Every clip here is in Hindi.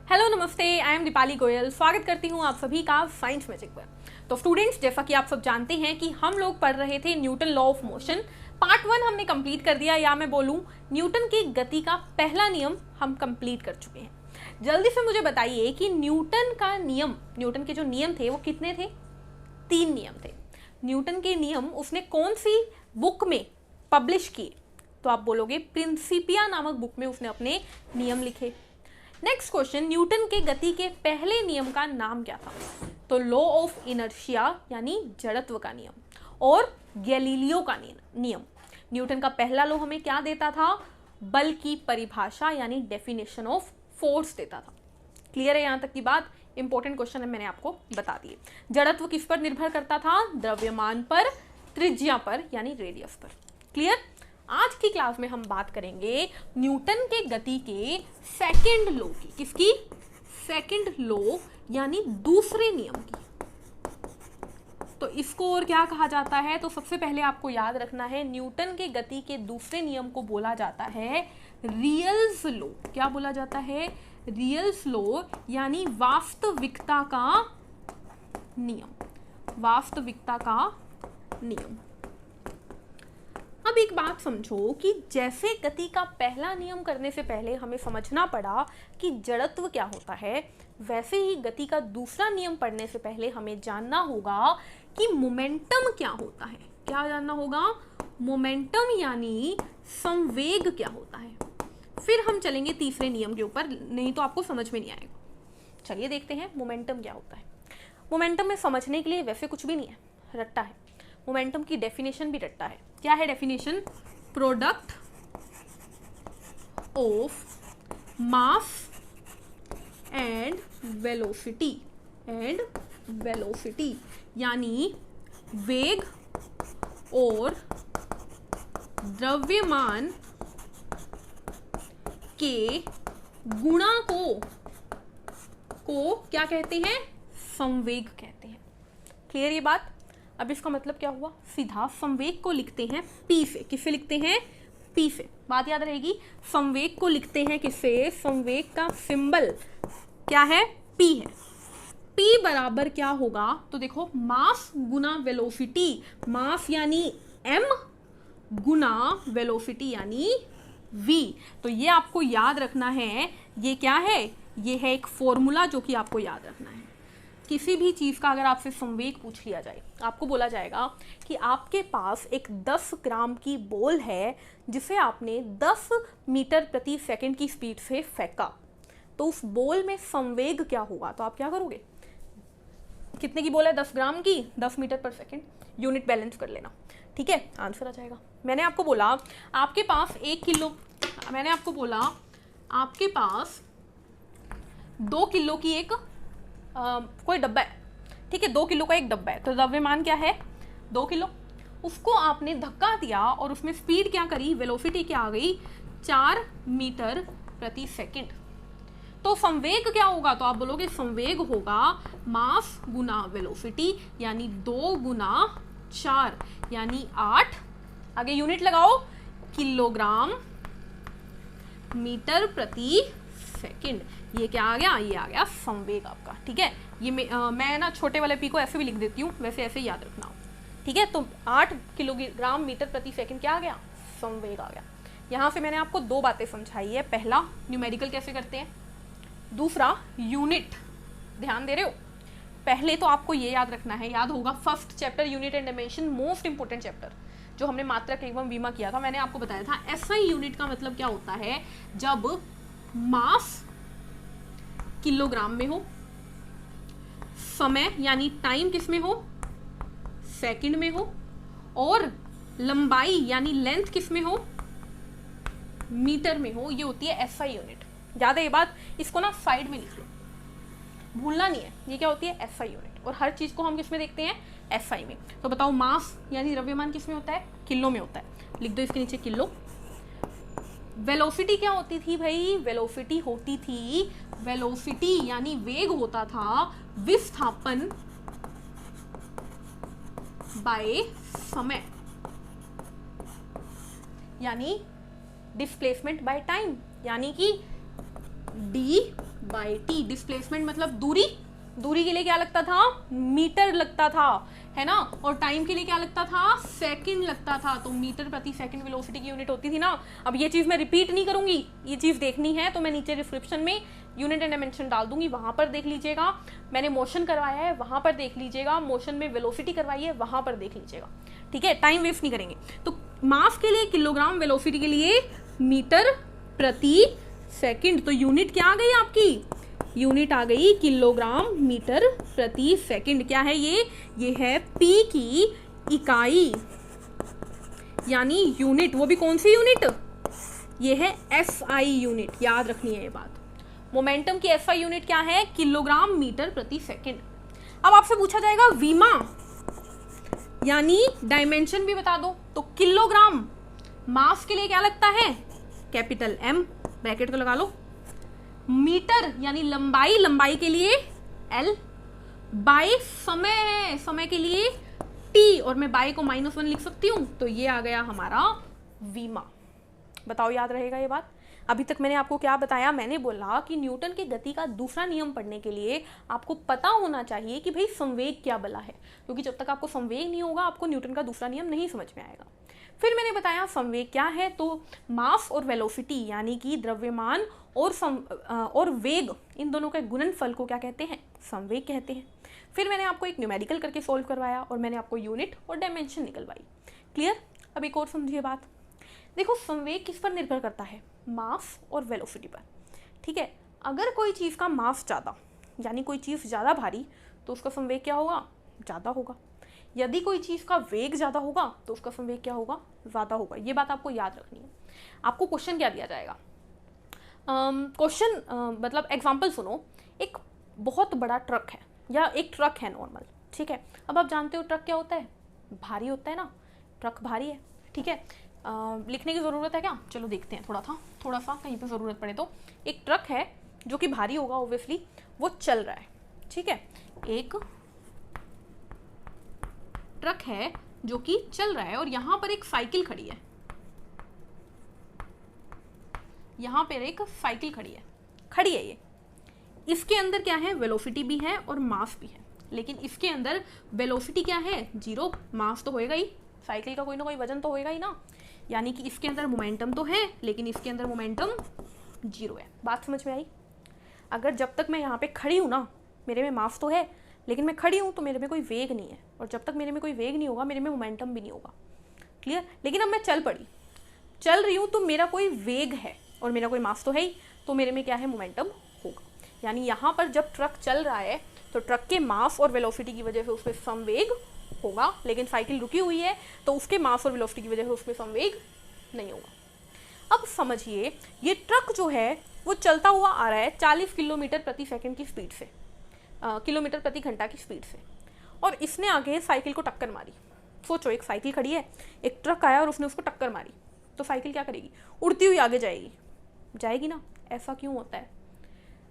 हेलो नमस्ते, आई एम दीपाली गोयल। स्वागत करती हूँ आप सभी का साइंस मैजिक पर। तो स्टूडेंट्स, जैसा कि आप सब जानते हैं कि हम लोग पढ़ रहे थे Newton law of motion. Part 1 हमने कंप्लीट कर दिया, या मैं बोलूँ न्यूटन की गति का पहला नियम हम कंप्लीट कर चुके हैं। जल्दी से मुझे बताइए कि न्यूटन का नियम, न्यूटन के जो नियम थे वो कितने थे? 3 नियम थे। न्यूटन के नियम उसने कौन सी बुक में पब्लिश किए? तो आप बोलोगे प्रिंसिपिया नामक बुक में उसने अपने नियम लिखे। नेक्स्ट क्वेश्चन, न्यूटन के गति के पहले नियम का नाम क्या था? तो लॉ ऑफ इनर्शिया यानी जड़त्व का नियम, और गैलीलियो का नियम। न्यूटन का पहला लॉ हमें क्या देता था? बल की परिभाषा यानी डेफिनेशन ऑफ फोर्स देता था। क्लियर है यहाँ तक की बात? इंपॉर्टेंट क्वेश्चन है, मैंने आपको बता दिए। जड़त्व किस पर निर्भर करता था? द्रव्यमान पर, त्रिज्या पर यानी रेडियस पर। क्लियर? आज की क्लास में हम बात करेंगे न्यूटन के गति के सेकंड लॉ की। किसकी? सेकंड लॉ यानी दूसरे नियम की। तो इसको और क्या कहा जाता है? तो सबसे पहले आपको याद रखना है, न्यूटन के गति के दूसरे नियम को बोला जाता है रियल्स लॉ। क्या बोला जाता है? रियल्स लॉ यानी वास्तविकता का नियम। वास्तविकता का नियम। अब एक बात समझो कि जैसे गति का पहला नियम करने से पहले हमें समझना पड़ा कि जड़त्व क्या होता है, वैसे ही गति का दूसरा नियम पढ़ने से पहले हमें जानना होगा कि मोमेंटम क्या होता है। क्या जानना होगा? मोमेंटम यानी संवेग क्या होता है। फिर हम चलेंगे तीसरे नियम के ऊपर, नहीं तो आपको समझ में नहीं आएगा। चलिए देखते हैं मोमेंटम क्या होता है। मोमेंटम में समझने के लिए वैसे कुछ भी नहीं है, रट्टा है। मोमेंटम की डेफिनेशन भी रट्टा है। क्या है definition? Product of mass and velocity यानी वेग और द्रव्यमान के गुणा को क्या कहते हैं? संवेग कहते हैं। क्लियर ये बात? अब इसका मतलब क्या हुआ? सीधा संवेग को लिखते हैं P से। किससे लिखते हैं? P से। बात याद रहेगी, संवेग को लिखते हैं किससे? संवेग का सिंबल क्या है? P है। P बराबर क्या होगा? तो देखो, मास गुना वेलोसिटी। मास यानी m गुना वेलोसिटी यानी v। तो ये आपको याद रखना है। ये क्या है? ये है एक फॉर्मूला जो कि आपको याद रखना है। किसी भी चीज़ का अगर आपसे संवेग पूछ लिया जाए, आपको बोला जाएगा कि आपके पास एक 10 ग्राम की बॉल है जिसे आपने 10 मीटर प्रति सेकंड की स्पीड से फेंका, तो उस बॉल में संवेग क्या होगा? तो आप क्या करोगे? कितने की बॉल है? 10 ग्राम की, 10 मीटर पर सेकंड। यूनिट बैलेंस कर लेना, ठीक है? आंसर आ जाएगा। मैंने आपको बोला आपके पास 1 किलो, मैंने आपको बोला आपके पास 2 किलो की एक कोई डब्बा है, ठीक है? 2 किलो का एक डब्बा है, तो द्रव्यमान क्या है? 2 किलो। उसको आपने धक्का दिया और उसमें स्पीड क्या करी? वेलोसिटी क्या आ गई? 4 मीटर प्रति सेकंड। तो संवेग क्या होगा? तो आप बोलोगे संवेग होगा मास गुना वेलोसिटी यानी 2 गुना 4 यानी 8। आगे यूनिट लगाओ, किलोग्राम मीटर प्रति सेकंड। ये क्या आ गया? ये आ गया संवेग आपका, ठीक है? ये मैं ना छोटे वाले पी को ऐसे भी लिख देती हूँ, वैसे ऐसे याद रखना, ठीक है? तो 8 किलोग्राम मीटर प्रति सेकंड क्या आ गया? संवेग आ गया। यहाँ से मैंने आपको 2 बातें समझाई है। पहला, न्यूमेरिकल कैसे करते हैं, दूसरा यूनिट। ध्यान दे रहे हो? पहले तो आपको ये याद रखना है, याद होगा first chapter unit and dimension, most important chapter, जो हमने मात्रक एवं विमा किया था। मैंने आपको बताया था एसआई यूनिट का मतलब क्या होता है? जब मास किलोग्राम में हो, समय यानी टाइम किस में हो? सेकंड में हो, और लंबाई यानी लेंथ किस में हो? मीटर में हो। ये होती है एसआई यूनिट। याद है ये बात? इसको ना साइड में लिख लो, भूलना नहीं है। ये क्या होती है? SI unit. और हर चीज को हम किस में देखते हैं? एसआई में। तो बताओ, मास यानी द्रव्यमान किस में होता है? किलो में होता है। लिख दो इसके नीचे किलो। वेलोसिटी क्या होती थी भाई? वेलोसिटी होती थी, वेलोसिटी यानी वेग होता था विस्थापन बाय समय यानी डिस्प्लेसमेंट बाय टाइम, यानी कि d बाई टी। डिस्प्लेसमेंट मतलब दूरी, दूरी के लिए क्या लगता था, मीटर लगता था, है ना, और टाइम के लिए क्या लगता था, सेकंड लगता था। तो मीटर प्रति सेकंड वेलोसिटी की यूनिट होती थी ना। अब ये चीज़ मैं रिपीट नहीं करूंगी, ये चीज़ देखनी है तो मैं नीचे डिस्क्रिप्शन में यूनिट एंड डायमेंशन डाल दूंगी, वहां पर देख लीजिएगा। मैंने मोशन करवाया है, वहां पर देख लीजिएगा। मोशन में वेलोसिटी करवाई है, वहां पर देख लीजिएगा। ठीक है, टाइम वेस्ट नहीं करेंगे। तो मास के लिए किलोग्राम, वेलोसिटी के लिए मीटर प्रति सेकंड। तो यूनिट क्या आ गई आपकी, यूनिट आ गई किलोग्राम मीटर प्रति सेकंड। क्या है ये है पी की इकाई, यानी यूनिट। वो भी कौन सी यूनिट, ये है एसआई यूनिट, याद रखनी है ये बात। मोमेंटम की एसआई यूनिट क्या है, किलोग्राम मीटर प्रति सेकंड। अब आपसे पूछा जाएगा वीमा यानी डायमेंशन भी बता दो। तो किलोग्राम मास के लिए क्या लगता है, कैपिटल एम, ब्रैकेट तो लगा लो। मीटर यानी लंबाई, लंबाई के लिए एल। बाय समय, समय के लिए टी, और मैं बाय को -1 लिख सकती हूं। तो ये आ गया हमारा वीमा। बताओ याद रहेगा ये बात। अभी तक मैंने आपको क्या बताया, मैंने बोला कि न्यूटन के गति का दूसरा नियम पढ़ने के लिए आपको पता होना चाहिए कि भाई संवेग क्या बला है, क्योंकि जब तक आपको संवेग नहीं होगा आपको न्यूटन का दूसरा नियम नहीं समझ में आएगा। फिर मैंने बताया संवेग क्या है, तो मास और वेलोसिटी यानी कि द्रव्यमान और वेग, इन दोनों के गुणनफल को क्या कहते हैं, संवेग कहते हैं। फिर मैंने आपको एक न्यूमेरिकल करके सॉल्व करवाया और मैंने आपको यूनिट और डायमेंशन निकलवाई। क्लियर। अब एक और समझिए बात। देखो संवेग किस पर निर्भर करता है, मास और वेलोसिटी पर। ठीक है, अगर कोई चीज़ का मास ज़्यादा यानी कोई चीज़ ज़्यादा भारी तो उसका संवेग क्या होगा, ज़्यादा होगा। यदि कोई चीज़ का वेग ज़्यादा होगा तो उसका संवेग क्या होगा, ज़्यादा होगा। ये बात आपको याद रखनी है। आपको क्वेश्चन क्या दिया जाएगा, क्वेश्चन मतलब एग्जाम्पल सुनो। एक बहुत बड़ा ट्रक है या एक ट्रक है नॉर्मल, ठीक है। अब आप जानते हो ट्रक क्या होता है, भारी होता है ना, ट्रक भारी है। ठीक है, लिखने की ज़रूरत है क्या, चलो देखते हैं थोड़ा सा कहीं पे ज़रूरत पड़े तो। एक ट्रक है जो कि भारी होगा ऑब्वियसली, वो चल रहा है। ठीक है, एक ट्रक है जो कि चल रहा है और यहाँ पर एक साइकिल खड़ी है, यहाँ पर एक साइकिल खड़ी है ये। इसके अंदर क्या है, वेलोसिटी भी है और मास भी है, लेकिन इसके अंदर वेलोसिटी क्या है, 0, मास तो होएगा ही, साइकिल का कोई ना कोई वजन तो होएगा ही ना। यानी कि इसके अंदर मोमेंटम तो है लेकिन इसके अंदर मोमेंटम 0 है। बात समझ में आई। अगर जब तक मैं यहाँ पे खड़ी हूँ ना, मेरे में मास तो है लेकिन मैं खड़ी हूँ तो मेरे में कोई वेग नहीं है, और जब तक मेरे में कोई वेग नहीं होगा मेरे में मोमेंटम भी नहीं होगा। क्लियर। लेकिन अब मैं चल रही हूँ तो मेरा कोई वेग है और मेरा कोई मास तो है ही, तो मेरे में क्या है, मोमेंटम होगा। यानी यहाँ पर जब ट्रक चल रहा है तो ट्रक के मास और वेलोसिटी की वजह से उसमें संवेग होगा, लेकिन साइकिल रुकी हुई है तो उसके मास और वेलोसिटी की वजह से उसमें संवेग नहीं होगा। अब समझिए, ये ट्रक जो है वो चलता हुआ आ रहा है 40 किलोमीटर प्रति सेकंड की स्पीड से, किलोमीटर प्रति घंटा की स्पीड से, और इसने आगे साइकिल को टक्कर मारी। सोचो, एक साइकिल खड़ी है, एक ट्रक आया और उसने उसको टक्कर मारी, तो साइकिल क्या करेगी, उड़ती हुई आगे जाएगी ना। ऐसा क्यों होता है,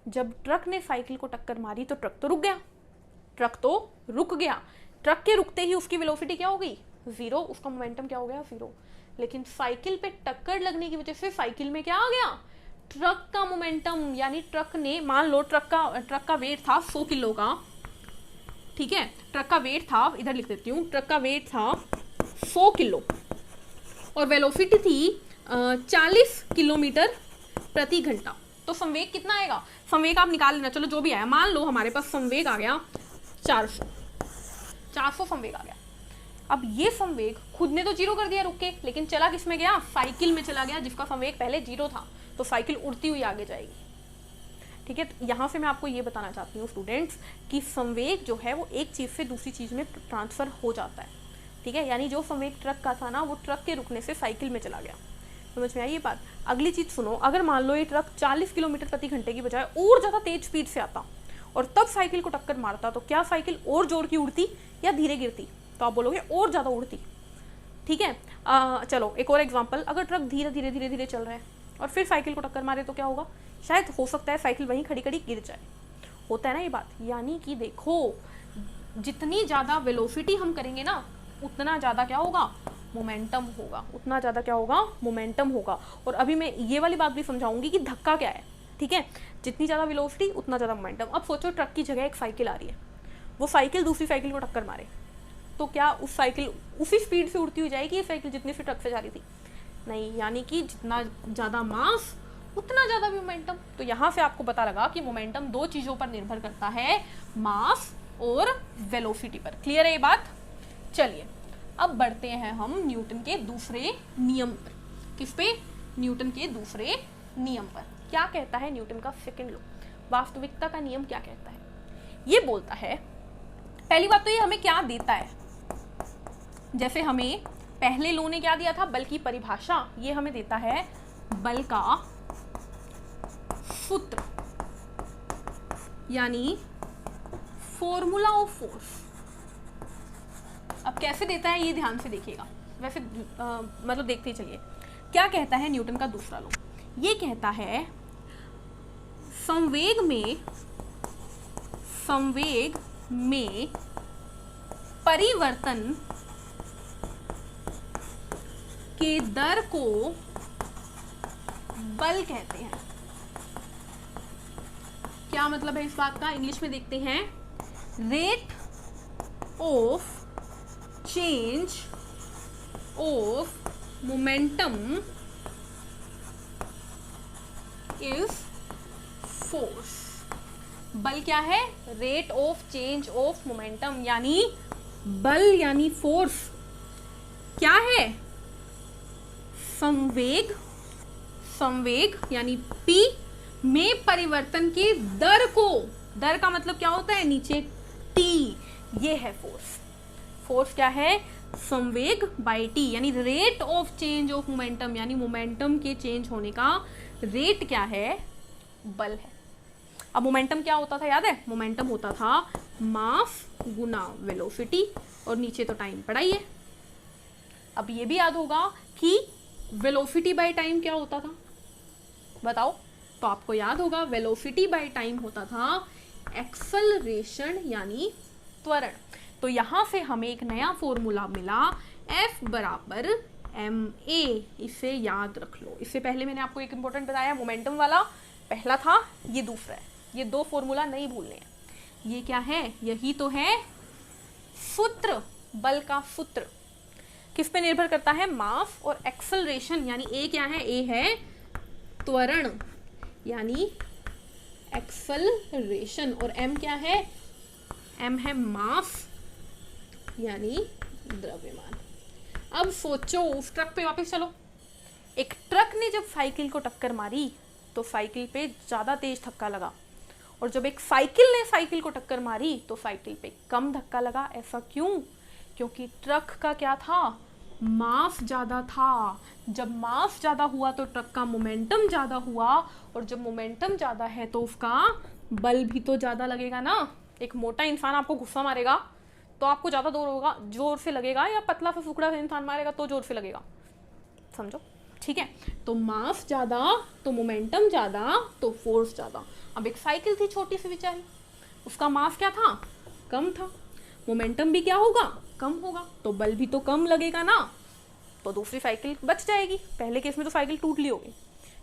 जब ट्रक ने साइकिल को टक्कर मारी तो ट्रक तो रुक गया। ट्रक के रुकते ही उसकी वेलोसिटी क्या हो गई, 0, उसका मोमेंटम क्या हो गया, 0। लेकिन साइकिल पे टक्कर लगने की वजह से साइकिल में क्या आ गया, ट्रक का मोमेंटम। यानी ट्रक ने, मान लो ट्रक का वेट था 100 किलो का, ठीक है, ट्रक का वेट था, इधर लिख देती हूँ, ट्रक का वेट था 100 किलो और वेलोसिटी थी 40 किलोमीटर प्रति घंटा। तो संवेग कितना आएगा, संवेग आप निकाल लेना, चलो जो भी आया। मान लो हमारे पास संवेग आ गया 400 संवेग आ गया। अब ये संवेग खुद ने तो 0 कर दिया रुक के, लेकिन चला किस में गया, साइकिल में चला गया जिसका संवेग पहले 0 था, तो साइकिल उड़ती हुई आगे जाएगी। ठीक है, तो यहाँ से मैं आपको ये बताना चाहती हूँ स्टूडेंट्स कि संवेग जो है वो एक चीज़ से दूसरी चीज़ में ट्रांसफ़र हो जाता है। ठीक है, यानी जो संवेग ट्रक का था ना, वो ट्रक के रुकने से साइकिल में चला गया। समझ में आई ये बात। अगली चीज़ सुनो, अगर मान लो ये ट्रक 40 किलोमीटर प्रति घंटे की बजाय और ज़्यादा तेज स्पीड से आता और तब साइकिल को टक्कर मारता, तो क्या साइकिल और जोर की उड़ती या धीरे गिरती, तो आप बोलोगे और ज़्यादा उड़ती। ठीक है, चलो एक और एग्जांपल, अगर ट्रक धीरे धीरे चल रहा है और फिर साइकिल को टक्कर मारे तो क्या होगा, शायद हो सकता है साइकिल वहीं खड़ी खड़ी गिर जाए। होता है ना ये बात। यानी कि देखो, जितनी ज़्यादा वेलोसिटी हम करेंगे ना, उतना ज़्यादा क्या होगा, मोमेंटम होगा, उतना ज़्यादा क्या होगा, मोमेंटम होगा। और अभी मैं ये वाली बात भी समझाऊंगी कि धक्का क्या है। ठीक है, जितनी ज़्यादा वेलोसिटी उतना ज़्यादा मोमेंटम। अब सोचो ट्रक की जगह एक साइकिल आ रही है, वो साइकिल दूसरी साइकिल को टक्कर मारे, तो क्या उस साइकिल उसी स्पीड से उड़ती हुई जाएगी ये साइकिल जितनी से ट्रक से जा रही थी? नहीं, यानी कि जितना ज़्यादा मास उतना ज़्यादा मोमेंटम। तो यहाँ से आपको पता लगा कि मोमेंटम दो चीज़ों पर निर्भर करता है, मास और वेलोसिटी पर। क्लियर है ये बात? चलिए अब बढ़ते हैं हम न्यूटन के दूसरे नियम पर। किस पे? न्यूटन के दूसरे नियम पर। क्या कहता है न्यूटन का सेकंड लॉ? वास्तविकता का नियम क्या कहता है? ये बोलता है, पहली बात तो ये हमें क्या देता है, जैसे हमें पहले लॉ ने क्या दिया था, बल की परिभाषा, ये हमें देता है बल का सूत्र, यानी फॉर्मूला ऑफ फोर्स। अब कैसे देता है ये ध्यान से देखिएगा, वैसे मतलब देखते ही चलिए। क्या कहता है न्यूटन का दूसरा लॉ? ये कहता है संवेग में परिवर्तन के दर को बल कहते हैं। क्या मतलब है इस बात का? इंग्लिश में देखते हैं, rate of change of momentum is force. बल क्या है? Rate of change of momentum, यानी बल यानी फोर्स क्या है? संवेग यानी P में परिवर्तन के दर को, दर का मतलब क्या होता है? नीचे T, ये है फोर्स। फोर्स क्या है? संवेग बाई T, यानी rate of change of momentum, यानी मोमेंटम के चेंज होने का रेट क्या है? बल है। अब मोमेंटम क्या होता था याद है? मोमेंटम होता था मास गुना वेलोसिटी, और नीचे तो टाइम पड़ा ही है। अब ये भी याद होगा कि वेलोसिटी बाय टाइम क्या होता था, बताओ? तो आपको याद होगा वेलोसिटी बाय टाइम होता था एक्सेलरेशन यानी त्वरण। तो यहां से हमें एक नया फॉर्मूला मिला, F बराबर ma। इसे याद रख लो। इससे पहले मैंने आपको एक इंपॉर्टेंट बताया, मोमेंटम वाला पहला था, ये दूसरा है। ये दो फॉर्मूला नहीं भूलने हैं। ये क्या है? यही तो है सूत्र, बल का सूत्र। किस पे निर्भर करता है? मास और एक्सेलरेशन, यानी ए क्या है? ए है त्वरण यानी एक्सेलरेशन, और एम क्या है? एम है मास यानी द्रव्यमान। अब सोचो, उस ट्रक पे वापस चलो। एक ट्रक ने जब साइकिल को टक्कर मारी तो साइकिल पे ज्यादा तेज धक्का लगा, और जब एक साइकिल ने साइकिल को टक्कर मारी तो साइकिल पे कम धक्का लगा। ऐसा क्यों? क्योंकि ट्रक का क्या था? मास ज्यादा था। जब मास ज्यादा हुआ तो ट्रक का मोमेंटम ज्यादा हुआ, और जब मोमेंटम ज्यादा है तो उसका बल भी तो ज्यादा लगेगा ना। एक मोटा इंसान आपको गुस्सा मारेगा तो आपको ज्यादा जोर से लगेगा, या पतला सा फुकड़ा सा इंसान मारेगा तो जोर से लगेगा, समझो? ठीक है, तो मास ज्यादा तो मोमेंटम ज्यादा तो फोर्स ज्यादा। अब एक साइकिल थी छोटी सी बेचारी, उसका मास क्या था? कम था। मोमेंटम भी क्या होगा? कम होगा, तो बल भी तो कम लगेगा ना, तो दूसरी साइकिल बच जाएगी। पहले केस में तो साइकिल टूट ली होगी।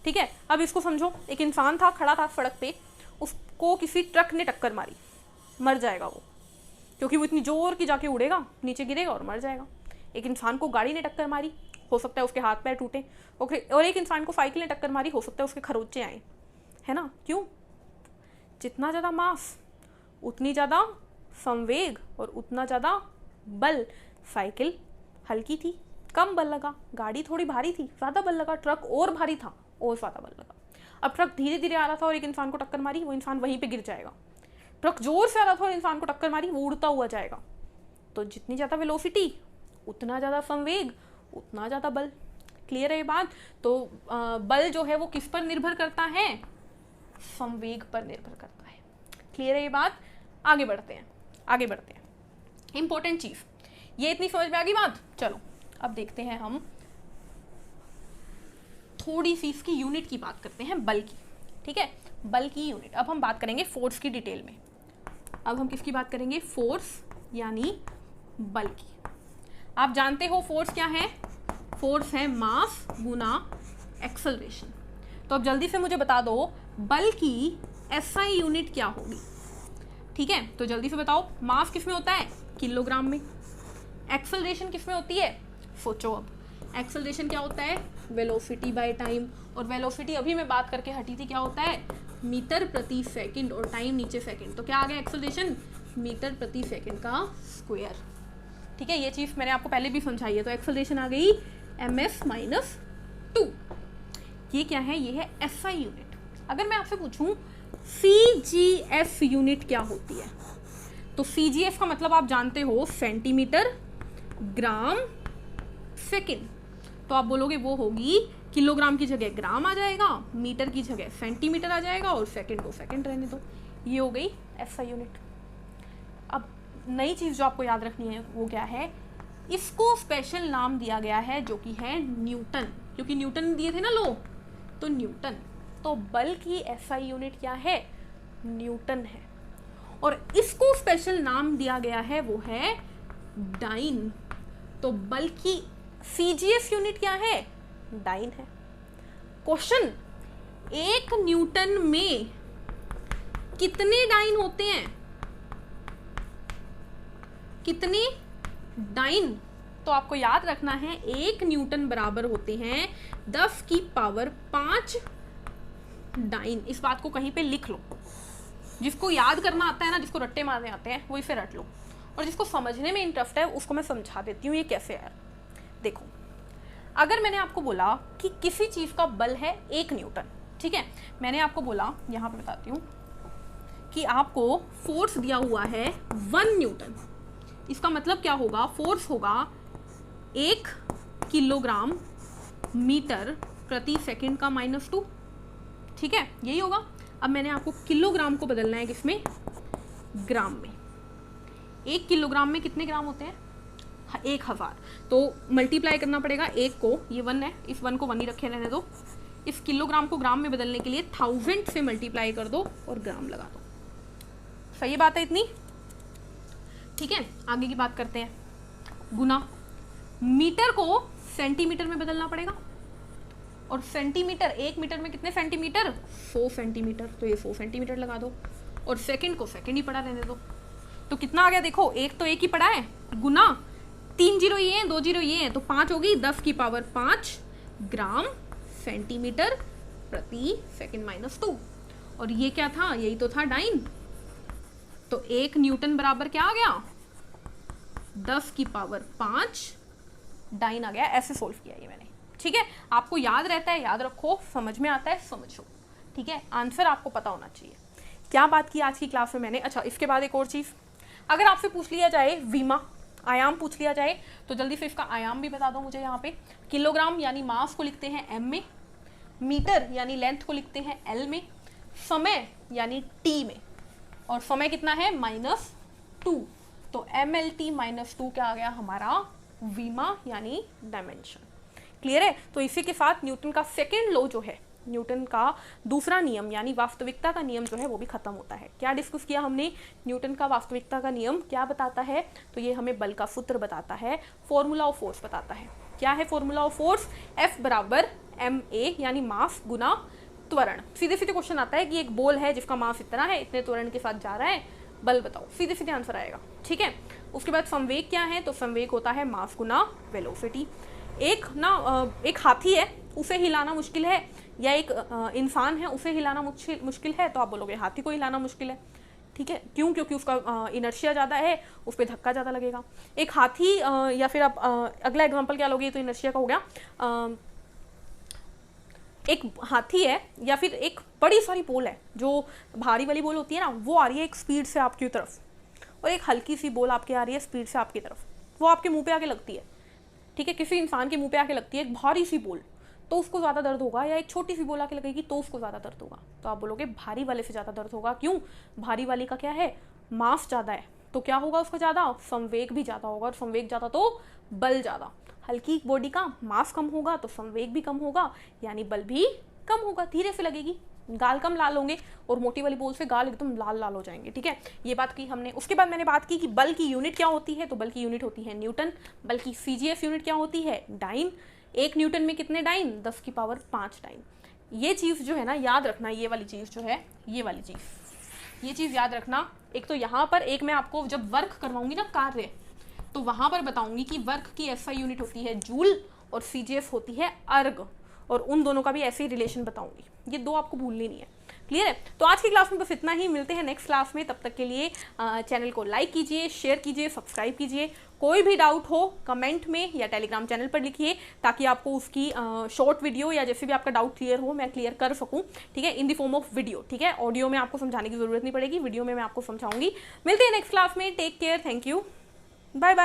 ठीक है, अब इसको समझो। एक इंसान था, खड़ा था सड़क पे, उसको किसी ट्रक ने टक्कर मारी, मर जाएगा वो, क्योंकि वो इतनी जोर की जाके उड़ेगा, नीचे गिरेगा और मर जाएगा। एक इंसान को गाड़ी ने टक्कर मारी, हो सकता है उसके हाथ पैर टूटे, और एक इंसान को साइकिल ने टक्कर मारी, हो सकता है उसके खरोंचे आए, है ना? क्यों? जितना ज़्यादा मास उतनी ज़्यादा संवेग और उतना ज़्यादा बल। साइकिल हल्की थी, कम बल लगा। गाड़ी थोड़ी भारी थी, ज़्यादा बल लगा। ट्रक और भारी था, और ज़्यादा बल लगा। अब ट्रक धीरे धीरे आ रहा था और एक इंसान को टक्कर मारी, वो इंसान वहीं पे गिर जाएगा। ट्रक जोर से आ रहा था और इंसान को टक्कर मारी, वो उड़ता हुआ जाएगा। तो जितनी ज़्यादा वेलोसिटी उतना ज़्यादा संवेग, उतना ज़्यादा बल। क्लियर है ये बात? तो बल जो है वो किस पर निर्भर करता है? संवेग पर निर्भर करता है। क्लियर है ये बात? आगे बढ़ते हैं। इंपॉर्टेंट चीज ये इतनी समझ में आ गई बात? चलो अब देखते हैं, हम थोड़ी सी इसकी यूनिट की बात करते हैं, बल की। ठीक है, बल की यूनिट। अब हम बात करेंगे फोर्स की डिटेल में। अब हम किसकी बात करेंगे? फोर्स यानी बल की। आप जानते हो फोर्स क्या है? फोर्स है मास गुना एक्सेलरेशन। तो अब जल्दी से मुझे बता दो, बल की एसआई यूनिट क्या होगी। ठीक है, तो जल्दी से बताओ, मास किस में होता है, किलोग्राम में। एक्सेलरेशन किस में होती है, सोचो अब, एक्सेलरेशन क्या होता है, वेलोसिटी बाय टाइम, और वेलोसिटी अभी मैं बात करके हटी थी, क्या होता है, मीटर प्रति सेकंड, और टाइम नीचे सेकंड, तो क्या आ गया एक्सेलरेशन, मीटर प्रति सेकंड का स्क्वायर। ठीक है, ये चीज़ मैंने आपको पहले भी समझाई है, तो एक्सेलरेशन आ गई ms-2। ये क्या है, ये है एसआई यूनिट। अगर मैं आपसे पूछूं सीजीएस यूनिट क्या होती है, तो सीजीएस का मतलब आप जानते हो सेंटीमीटर ग्राम सेकंड, तो आप बोलोगे वो होगी किलोग्राम की जगह ग्राम आ जाएगा, मीटर की जगह सेंटीमीटर आ जाएगा, और सेकंड को सेकंड रहने दो। ये हो गई एसआई यूनिट। अब नई चीज़ जो आपको याद रखनी है वो क्या है, इसको स्पेशल नाम दिया गया है जो कि है न्यूटन, क्योंकि न्यूटन दिए थे ना लो, तो न्यूटन, तो बल की एसआई यूनिट क्या है, न्यूटन है। और इसको स्पेशल नाम दिया गया है वो है डाइन, तो बल की सीजीएस यूनिट क्या है, डाइन है। क्वेश्चन, 1 न्यूटन में कितने डाइन होते हैं, कितने डाइन, तो आपको याद रखना है 1 न्यूटन बराबर होते हैं 10 की पावर 5 डाइन। इस बात को कहीं पे लिख लो, जिसको याद करना आता है ना, जिसको रट्टे मारने आते हैं वो इसे रट लो, और जिसको समझने में इंटरेस्ट है उसको मैं समझा देती हूँ ये कैसे है। देखो, अगर मैंने आपको बोला कि किसी चीज़ का बल है 1 न्यूटन, ठीक है, मैंने आपको बोला, यहाँ पे बताती हूँ कि आपको फोर्स दिया हुआ है 1 न्यूटन, इसका मतलब क्या होगा, फोर्स होगा 1 किलोग्राम मीटर प्रति सेकंड का -2, ठीक है, यही होगा। अब मैंने आपको किलोग्राम को बदलना है किसमें, ग्राम में। 1 किलोग्राम में कितने ग्राम होते हैं, 1000, तो मल्टीप्लाई करना पड़ेगा 1 को, ये 1 है, इस 1 को 1 ही रखे रहने दो, इस किलोग्राम को ग्राम में बदलने के लिए 1000 से मल्टीप्लाई कर दो और ग्राम लगा दो। सही बात है इतनी, ठीक है। आगे की बात करते हैं, गुना, मीटर को सेंटीमीटर में बदलना पड़ेगा, और सेंटीमीटर, 1 मीटर में कितने सेंटीमीटर, 100 सेंटीमीटर, तो ये 100 सेंटीमीटर लगा दो, और सेकंड को सेकंड ही पड़ा रहने दो, तो कितना आ गया, देखो एक तो 1 ही पड़ा है, गुना 3 जीरो ये हैं, 2 जीरो ये हैं, तो 5 होगी 10 की पावर 5 ग्राम सेंटीमीटर प्रति सेकंड -2, और ये क्या था, यही तो था डाइन, तो 1 न्यूटन बराबर क्या आ गया, 10 की पावर 5 डाइन आ गया। ऐसे सोल्व किया ये मैंने, ठीक है, आपको याद रहता है, याद रखो, समझ में आता है समझो, ठीक है, आंसर आपको पता होना चाहिए। क्या बात की आज की क्लास में मैंने, अच्छा इसके बाद एक और चीज़, अगर आपसे पूछ लिया जाए विमा, आयाम पूछ लिया जाए, तो जल्दी से इसका आयाम भी बता दो मुझे। यहाँ पे किलोग्राम यानी मास को लिखते हैं m में, मीटर यानी लेंथ को लिखते हैं l में, समय यानी t में, और समय कितना है -2, तो mlt -2 क्या आ गया हमारा, विमा यानी डायमेंशन। क्लियर है, तो इसी के साथ न्यूटन का सेकेंड लॉ जो है, न्यूटन का दूसरा नियम यानी वास्तविकता का नियम जो है वो भी खत्म होता है। क्या डिस्कस किया हमने, न्यूटन का वास्तविकता का नियम क्या बताता है, तो ये हमें बल का सूत्र बताता है, फॉर्मूला ऑफ फोर्स बताता है। क्या है फॉर्मूला ऑफ फोर्स, F बराबर ma यानी मास गुना त्वरण। सीधे सीधे क्वेश्चन आता है कि एक बॉल है जिसका मास इतना है, इतने त्वरण के साथ जा रहा है, बल बताओ, सीधे सीधे आंसर आएगा, ठीक है। उसके बाद संवेग क्या है, तो संवेग होता है मास गुना वेलोसिटी। एक हाथी है, उसे हिलाना मुश्किल है, या एक इंसान है उसे हिलाना मुश्किल है, तो आप बोलोगे हाथी को हिलाना मुश्किल है, ठीक है, क्यों, क्योंकि उसका इनर्शिया ज़्यादा है, उस पर धक्का ज़्यादा लगेगा। एक हाथी या फिर आप अगला एग्जांपल क्या लोगे, तो इनर्शिया का हो गया, एक हाथी है या फिर एक बड़ी सारी बॉल है, जो भारी वाली बॉल होती है ना, वो आ रही है एक स्पीड से आपकी तरफ, और एक हल्की सी बॉल आपके आ रही है स्पीड से आपकी तरफ, वो आपके मुंह पे आके लगती है, ठीक है, किसी इंसान के मुंह पे आके लगती है एक भारी सी बॉल, तो उसको ज़्यादा दर्द होगा, या एक छोटी सी बॉल आके लगेगी तो उसको ज़्यादा दर्द होगा। तो आप बोलोगे भारी वाले से ज़्यादा दर्द होगा, क्यों, भारी वाली का क्या है, मास ज़्यादा है, तो क्या होगा उसका ज़्यादा, संवेग भी ज़्यादा होगा, और संवेग ज़्यादा तो बल ज़्यादा। हल्की बॉडी का मास कम होगा तो संवेग भी कम होगा, यानी बल भी कम होगा, धीरे से लगेगी, गाल कम लाल होंगे, और मोटी वाली बॉल से गाल एकदम लाल लाल हो जाएंगे, ठीक है, ये बात की हमने। उसके बाद मैंने बात की कि बल की यूनिट क्या होती है, तो बल की यूनिट होती है न्यूटन। बल की सीजीएस यूनिट क्या होती है, डाइन। 1 न्यूटन में कितने डाइन, 10 की पावर 5 डाइन। ये चीज़ जो है ना याद रखना, ये वाली चीज़ जो है, ये वाली चीज़, ये चीज़ याद रखना। एक तो यहाँ पर एक मैं आपको जब वर्क करवाऊंगी ना कार्य, तो वहाँ पर बताऊंगी कि वर्क की एसआई यूनिट होती है जूल और सीजीएस होती है अर्ग, और उन दोनों का भी ऐसे ही रिलेशन बताऊंगी। ये दो आपको भूलनी नहीं है। क्लियर है? तो आज की क्लास में बस इतना ही, मिलते हैं नेक्स्ट क्लास में। तब तक के लिए चैनल को लाइक कीजिए, शेयर कीजिए, सब्सक्राइब कीजिए। कोई भी डाउट हो कमेंट में या टेलीग्राम चैनल पर लिखिए, ताकि आपको उसकी शॉर्ट वीडियो या जैसे भी आपका डाउट क्लियर हो मैं क्लियर कर सकूं, ठीक है, in the form of video. ठीक है, ऑडियो में आपको समझाने की जरूरत नहीं पड़ेगी, वीडियो में मैं आपको समझाऊंगी। मिलते हैं नेक्स्ट क्लास में। Take care, thank you, bye bye.